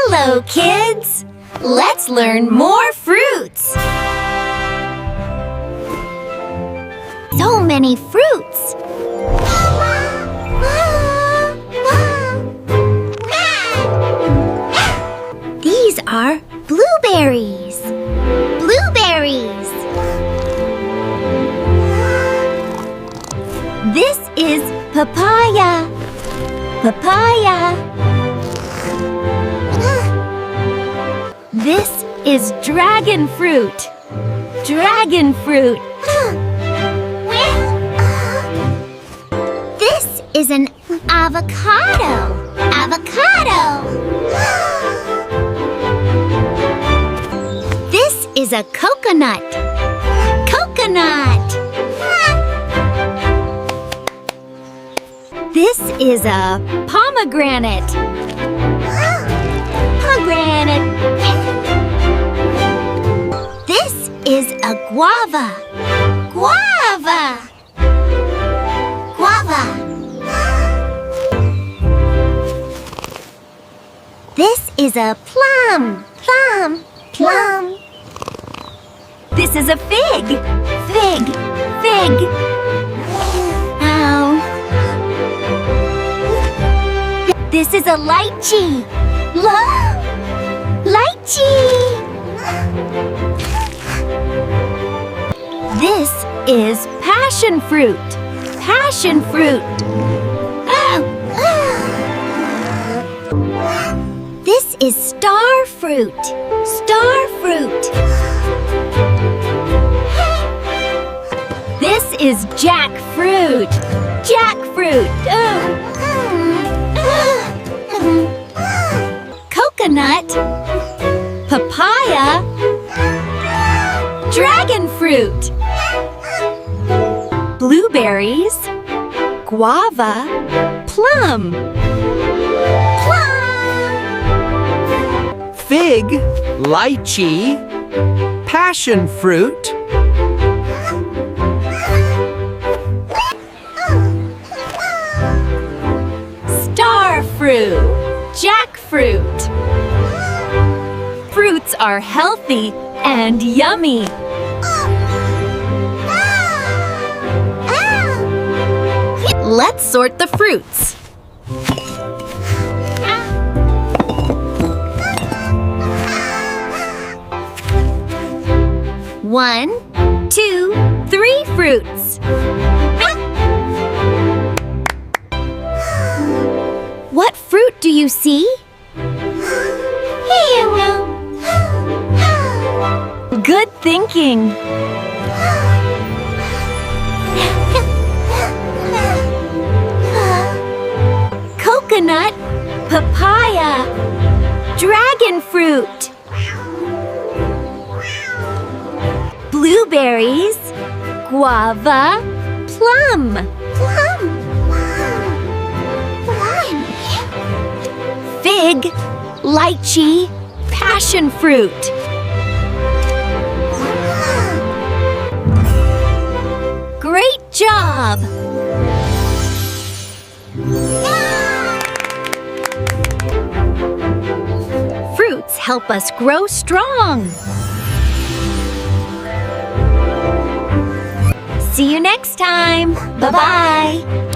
Hello, kids! Let's learn more fruits! So many fruits! These are blueberries! Blueberries! This is papaya! Papaya! This is dragon fruit! Dragon fruit! This is an avocado! Avocado! This is a coconut! Coconut! This is a pomegranate! Pomegranate! This is a guava! Guava! Guava! This is a plum! Plum! Plum! This is a fig! Fig! Fig! Ow! This is a lychee! Lychee! This is passion fruit! Passion fruit! This is star fruit! Star fruit! This is jackfruit! Jackfruit! Coconut! Papaya! Dragon fruit! Blueberries! Guava! Plum! Plum! Fig, lychee, passion fruit, Star fruit! Jackfruit! Fruits are healthy and yummy. Let's sort the fruits. One, two, three fruits. What fruit do you see? Good thinking. Coconut, papaya, dragon fruit. Blueberries, guava, plum. Fig, lychee, passion fruit. Great job! Fruits help us grow strong. See you next time. Bye-bye.